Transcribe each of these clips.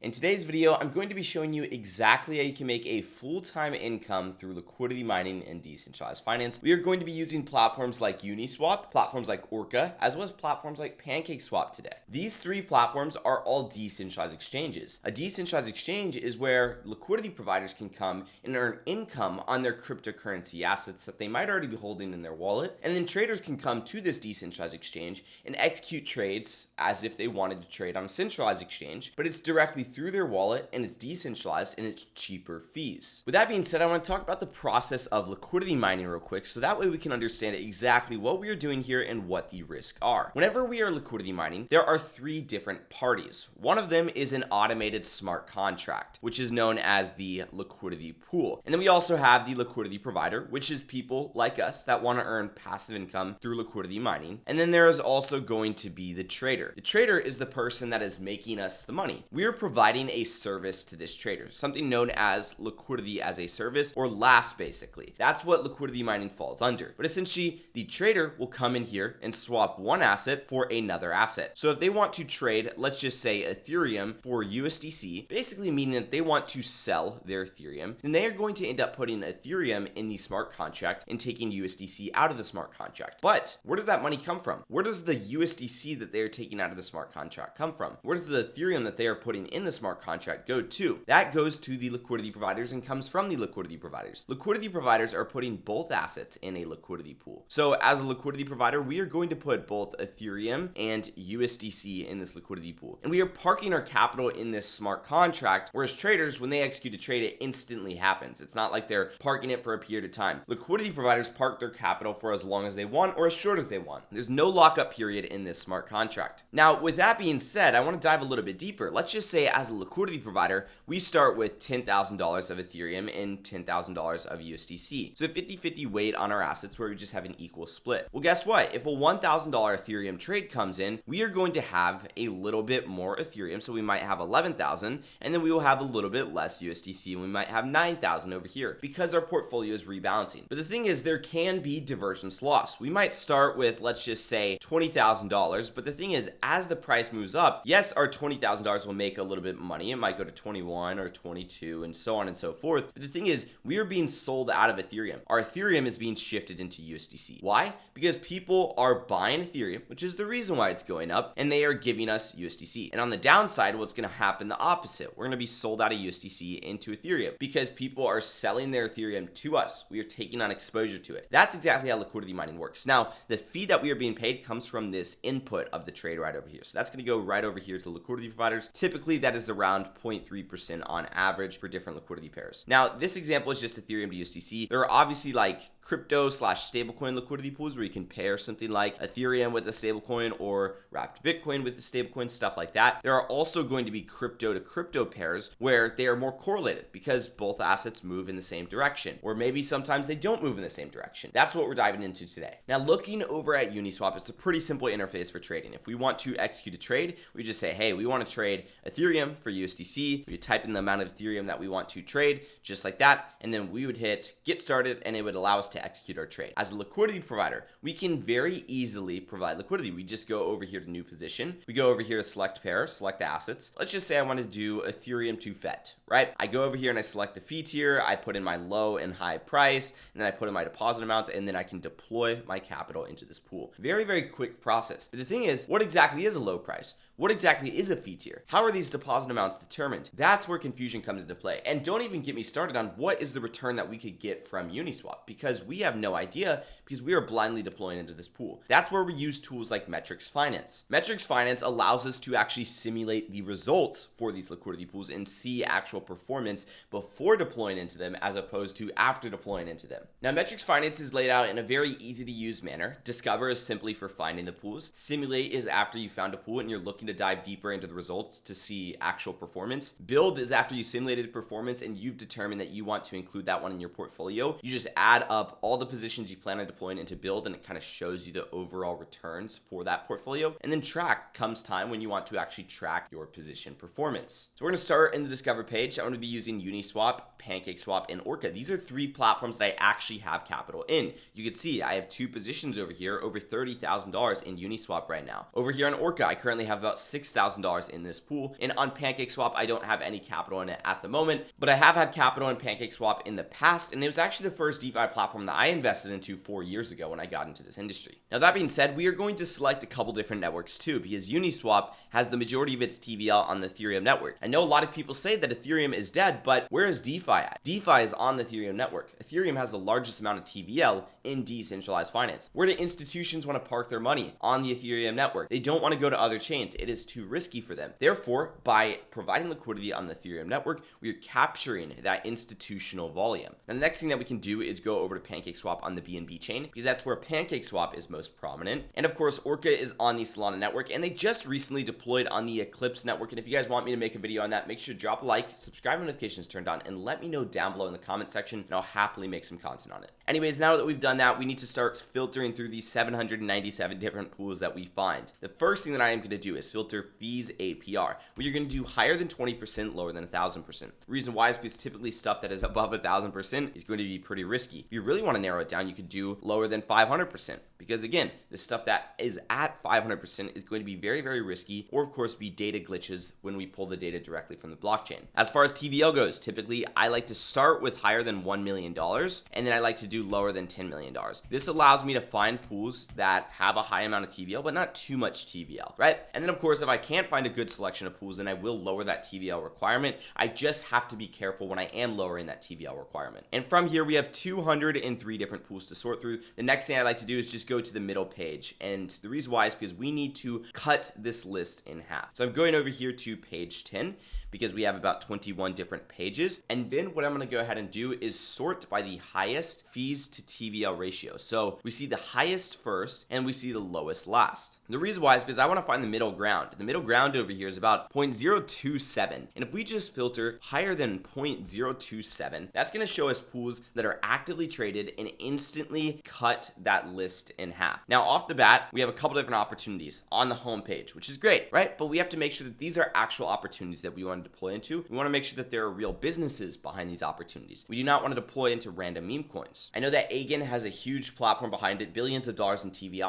In today's video, I'm going to be showing you exactly how you can make a full-time income through liquidity mining and decentralized finance. We are going to be using platforms like Uniswap, platforms like Orca, as well as platforms like PancakeSwap today. These three platforms are all decentralized exchanges. A decentralized exchange is where liquidity providers can come and earn income on their cryptocurrency assets that they might already be holding in their wallet, and then traders can come to this decentralized exchange and execute trades as if they wanted to trade on a centralized exchange, but it's directly through their wallet and it's decentralized and it's cheaper fees. With that being said, I want to talk about the process of liquidity mining real quick so that way we can understand exactly what we are doing here and what the risks are. Whenever we are liquidity mining, there are three different parties. One of them is an automated smart contract, which is known as the liquidity pool. And then we also have the liquidity provider, which is people like us that want to earn passive income through liquidity mining. And then there is also going to be the trader. The trader is the person that is making us the money. We are providing a service to this trader, something known as liquidity as a service, or LAS basically. That's what liquidity mining falls under. But essentially, the trader will come in here and swap one asset for another asset. So if they want to trade, let's just say Ethereum for USDC, basically meaning that they want to sell their Ethereum, then they are going to end up putting Ethereum in the smart contract and taking USDC out of the smart contract. But where does that money come from? Where does the USDC that they are taking out of the smart contract come from? Where does the Ethereum that they are putting in the smart contract go to? That goes to the liquidity providers and comes from the liquidity providers. Liquidity providers are putting both assets in a liquidity pool. So as a liquidity provider, we are going to put both Ethereum and USDC in this liquidity pool. And we are parking our capital in this smart contract, whereas traders, when they execute a trade, it instantly happens. It's not like they're parking it for a period of time. Liquidity providers park their capital for as long as they want or as short as they want. There's no lockup period in this smart contract. Now, with that being said, I want to dive a little bit deeper. Let's just say as a liquidity provider, we start with $10,000 of Ethereum and $10,000 of USDC. So 50-50 weight on our assets where we just have an equal split. Well, guess what? If a $1,000 Ethereum trade comes in, we are going to have a little bit more Ethereum. So we might have 11,000 and then we will have a little bit less USDC and we might have 9,000 over here because our portfolio is rebalancing. But the thing is, there can be divergence loss. We might start with, let's just say $20,000, but the thing is, as the price moves up, yes, our $20,000 will make a little bit of money. It might go to 21 or 22 and so on and so forth. But the thing is, we are being sold out of Ethereum. Our Ethereum is being shifted into USDC. Why? Because people are buying Ethereum, which is the reason why it's going up, and they are giving us USDC. And on the downside, what's going to happen the opposite. We're going to be sold out of USDC into Ethereum because people are selling their Ethereum to us. We are taking on exposure to it. That's exactly how liquidity mining works. Now, the fee that we are being paid comes from this input of the trade right over here. So that's going to go right over here to the liquidity providers. Typically, that is around 0.3% on average for different liquidity pairs. Now, this example is just Ethereum to USDC. There are obviously like crypto / stablecoin liquidity pools where you can pair something like Ethereum with a stablecoin or wrapped Bitcoin with the stablecoin, stuff like that. There are also going to be crypto to crypto pairs where they are more correlated because both assets move in the same direction, or maybe sometimes they don't move in the same direction. That's what we're diving into today. Now, looking over at Uniswap, it's a pretty simple interface for trading. If we want to execute a trade, we just say, hey, we want to trade Ethereum for USDC. We type in the amount of Ethereum that we want to trade, just like that, and then we would hit get started and it would allow us to execute our trade. As a liquidity provider, we can very easily provide liquidity. We just go over here to new position. We go over here to select pair, select assets. Let's just say I want to do Ethereum to FET, right? I go over here and I select the fee tier. I put in my low and high price, and then I put in my deposit amounts, and then I can deploy my capital into this pool. Very, very quick process. But the thing is, what exactly is a low price? What exactly is a fee tier? How are these deposit amounts determined? That's where confusion comes into play. And don't even get me started on what is the return that we could get from Uniswap, because we have no idea because we are blindly deploying into this pool. That's where we use tools like Metrix Finance. Metrix Finance allows us to actually simulate the results for these liquidity pools and see actual performance before deploying into them as opposed to after deploying into them. Now, Metrix Finance is laid out in a very easy to use manner. Discover is simply for finding the pools. Simulate is after you found a pool and you're looking to dive deeper into the results to see actual performance. Build is after you simulated performance and you've determined that you want to include that one in your portfolio. You just add up all the positions you plan on deploying into build and it kind of shows you the overall returns for that portfolio. And then track comes time when you want to actually track your position performance. So we're going to start in the discover page. I'm going to be using Uniswap, PancakeSwap, and Orca. These are three platforms that I actually have capital in. You can see I have two positions over here, over $30,000 in Uniswap right now. Over here on Orca, I currently have about about $6,000 in this pool. And on PancakeSwap, I don't have any capital in it at the moment, but I have had capital in PancakeSwap in the past, and it was actually the first DeFi platform that I invested into 4 years ago when I got into this industry. Now, that being said, we are going to select a couple different networks too, because Uniswap has the majority of its TVL on the Ethereum network. I know a lot of people say that Ethereum is dead, but where is DeFi at? DeFi is on the Ethereum network. Ethereum has the largest amount of TVL in decentralized finance. Where do institutions want to park their money? On the Ethereum network. They don't want to go to other chains. It is too risky for them. Therefore, by providing liquidity on the Ethereum network, we are capturing that institutional volume. Now, the next thing that we can do is go over to PancakeSwap on the BNB chain, because that's where PancakeSwap is most prominent. And of course, Orca is on the Solana network, and they just recently deployed on the Eclipse network. And if you guys want me to make a video on that, make sure to drop a like, subscribe, notifications turned on, and let me know down below in the comment section, and I'll happily make some content on it. Anyways, now that we've done that, we need to start filtering through these 797 different pools that we find. The first thing that I am going to do is filter fees APR. We are going to do higher than 20%, lower than 1,000%. The reason why is because typically stuff that is above 1,000% is going to be pretty risky. If you really want to narrow it down, you could do lower than 500%, because again, the stuff that is at 500% is going to be very, very risky, or of course be data glitches when we pull the data directly from the blockchain. As far as TVL goes, typically I like to start with higher than $1 million, and then I like to do lower than $10 million. This allows me to find pools that have a high amount of TVL, but not too much TVL, right? And then of course, if I can't find a good selection of pools, then I will lower that TVL requirement. I just have to be careful when I am lowering that TVL requirement. And from here, we have 203 different pools to sort through. The next thing I like to do is just go to the middle page. And the reason why is because we need to cut this list in half. So I'm going over here to page 10, because we have about 21 different pages. And then what I'm going to go ahead and do is sort by the highest fees to TVL ratio. So we see the highest first and we see the lowest last. The reason why is because I want to find the middle ground. The middle ground over here is about 0.027. And if we just filter higher than 0.027, that's going to show us pools that are actively traded and instantly cut that list in half. Now, off the bat, we have a couple different opportunities on the home page, which is great, right? But we have to make sure that these are actual opportunities that we want to deploy into. We want to make sure that there are real businesses behind these opportunities. We do not want to deploy into random meme coins. I know that Agen has a huge platform behind it, billions of dollars in TVL.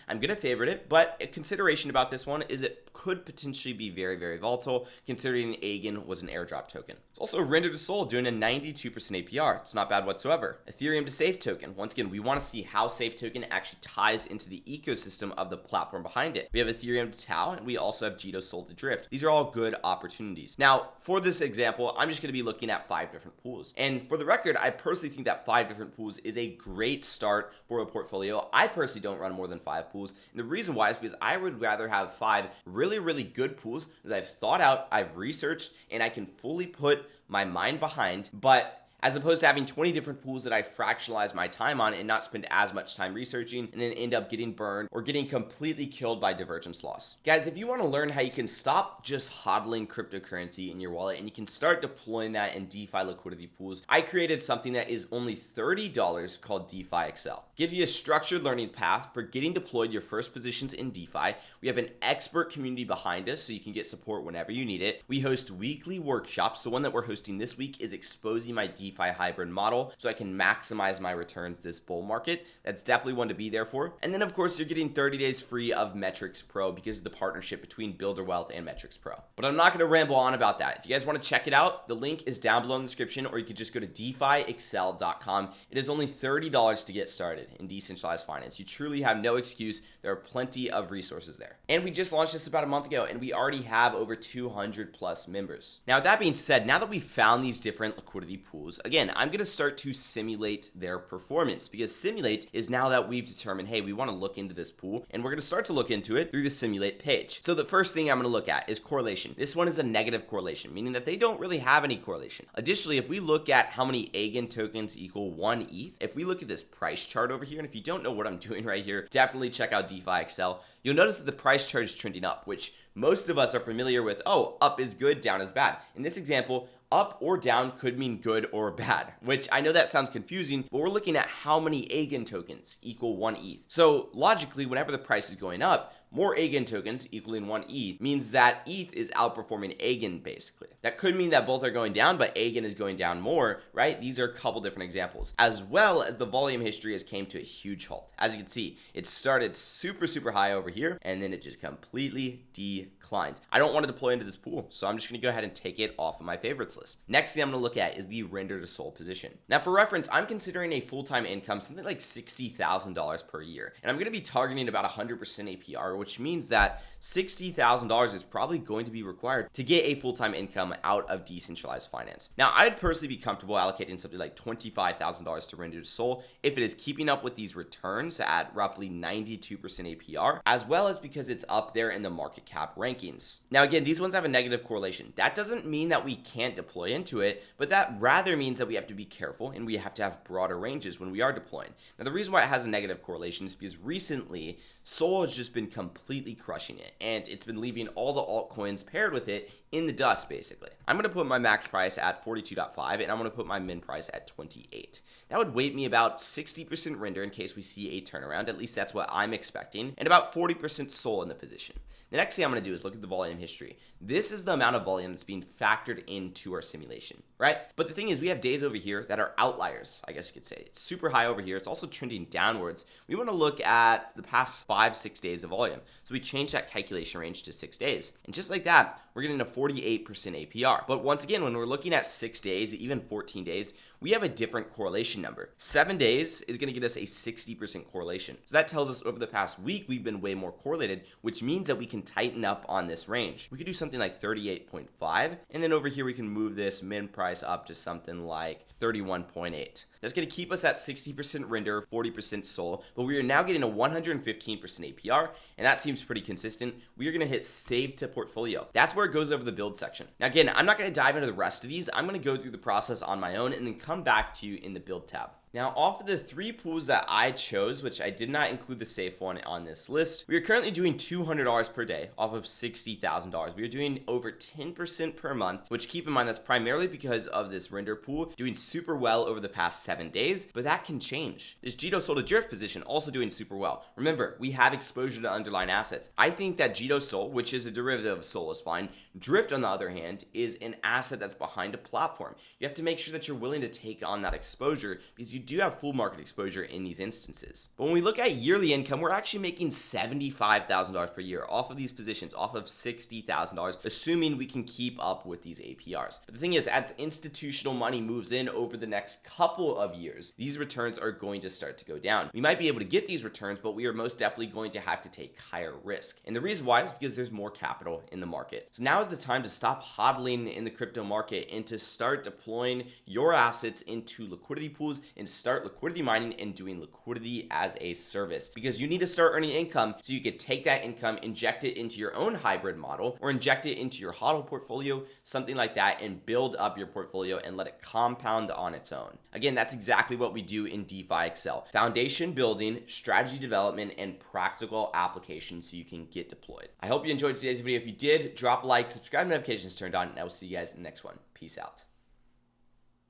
I'm going to favorite it, but a consideration about this one is it could potentially be very, very volatile, considering Agen was an airdrop token. It's also Render to Sol doing a 92% APR. It's not bad whatsoever. Ethereum to Safe token. Once again, we want to see how Safe token actually ties into the ecosystem of the platform behind it. We have Ethereum to Tau, and we also have Jito Sol to Drift. These are all good opportunities. Now, for this example, I'm just going to be looking at 5 different pools. And for the record, I personally think that 5 different pools is a great start for a portfolio. I personally don't run more than 5 pools. And the reason why is because I would rather have 5 really, really good pools that I've thought out, I've researched, and I can fully put my mind behind, but as opposed to having 20 different pools that I fractionalize my time on and not spend as much time researching and then end up getting burned or getting completely killed by divergence loss. Guys, if you want to learn how you can stop just hodling cryptocurrency in your wallet and you can start deploying that in DeFi liquidity pools, I created something that is only $30 called DeFi Excel. Gives you a structured learning path for getting deployed your first positions in DeFi. We have an expert community behind us so you can get support whenever you need it. We host weekly workshops. The one that we're hosting this week is exposing my DeFi hybrid model so I can maximize my returns this bull market. That's definitely one to be there for. And then of course you're getting 30 days free of Metrix Pro because of the partnership between Builder Wealth and Metrix Pro. But I'm not going to ramble on about that. If you guys want to check it out, the link is down below in the description, or you could just go to defiexcel.com. It is only $30 to get started in decentralized finance. You truly have no excuse. There are plenty of resources there. And we just launched this about a month ago and we already have over 200 plus members. Now, with that being said, now that we've found these different liquidity pools, again, I'm going to start to simulate their performance, because simulate is now that we've determined, hey, we want to look into this pool, and we're going to start to look into it through the simulate page. So the first thing I'm going to look at is correlation. This one is a negative correlation, meaning that they don't really have any correlation. Additionally, if we look at how many Agen tokens equal 1 ETH, if we look at this price chart over here, and if you don't know what I'm doing right here, definitely check out DeFi Excel. You'll notice that the price chart is trending up, which most of us are familiar with. Oh, up is good, down is bad. In this example, Up or down could mean good or bad, which I know that sounds confusing, but we're looking at how many Eigen tokens equal 1 ETH. So logically, whenever the price is going up, more Eigen tokens equaling 1 ETH means that ETH is outperforming Eigen basically. That could mean that both are going down, but Eigen is going down more, right? These are a couple different examples, as well as the volume history has came to a huge halt. As you can see, it started super high over here, and then it just completely declined. I don't want to deploy into this pool, so I'm just going to go ahead and take it off of my favorites list. Next thing I'm going to look at is the render to SOL position. Now for reference, I'm considering a full-time income something like $60,000 per year, and I'm going to be targeting about 100% APR, which means that $60,000 is probably going to be required to get a full-time income out of decentralized finance. Now, I'd personally be comfortable allocating something like $25,000 to render to SOL if it is keeping up with these returns at roughly 92% APR, as well as because it's up there in the market cap rankings. Now, again, these ones have a negative correlation. That doesn't mean that we can't deploy into it, but that rather means that we have to be careful and we have to have broader ranges when we are deploying. Now, the reason why it has a negative correlation is because recently, SOL has just been completely crushing it, and it's been leaving all the altcoins paired with it in the dust, basically. I'm going to put my max price at 42.5, and I'm going to put my min price at 28. That would weight me about 60% render in case we see a turnaround, at least that's what I'm expecting, and about 40% SOL in the position. The next thing I'm going to do is look at the volume history. This is the amount of volume that's being factored into our simulation, right? But the thing is, we have days over here that are outliers, I guess you could say. It's super high over here. It's also trending downwards. We want to look at the past 5-6 days of volume. So we change that calculation range to 6 days. And just like that, we're getting a 48% APR. But once again, when we're looking at 6 days, even 14 days, we have a different correlation number. 7 days is going to get us a 60% correlation. So that tells us over the past week, we've been way more correlated, which means that we can tighten up on this range. We could do something like 38.5, and then over here we can move this min price up to something like 31.8. That's going to keep us at 60% render, 40% SOL, but we are now getting a 115% APR, and that seems pretty consistent. We are going to hit save to portfolio. That's where it goes over the build section. Now again, I'm not going to dive into the rest of these. I'm going to go through the process on my own and then come back to you in the build tab. Now, off of the 3 pools that I chose, which I did not include the safe one on this list, we are currently doing $200 per day off of $60,000. We are doing over 10% per month, which keep in mind that's primarily because of this render pool doing super well over the past 7 days, but that can change. This Jito Sol to Drift position also doing super well. Remember, we have exposure to underlying assets. I think that Jito Sol, which is a derivative of Sol, is fine. Drift, on the other hand, is an asset that's behind a platform. You have to make sure that you're willing to take on that exposure because you do have full market exposure in these instances. But when we look at yearly income, we're actually making $75,000 per year off of these positions, off of $60,000, assuming we can keep up with these APRs. But the thing is, as institutional money moves in over the next couple of years, these returns are going to start to go down. We might be able to get these returns, but we are most definitely going to have to take higher risk. And the reason why is because there's more capital in the market. So now is the time to stop hodling in the crypto market and to start deploying your assets into liquidity pools and start liquidity mining and doing liquidity as a service, because you need to start earning income so you could take that income, inject it into your own hybrid model or inject it into your HODL portfolio, something like that, and build up your portfolio and let it compound on its own. Again, that's exactly what we do in DeFi Excel. Foundation building, strategy development, and practical application so you can get deployed. I hope you enjoyed today's video. If you did, drop a like, subscribe, notifications turned on, and I will see you guys in the next one. Peace out.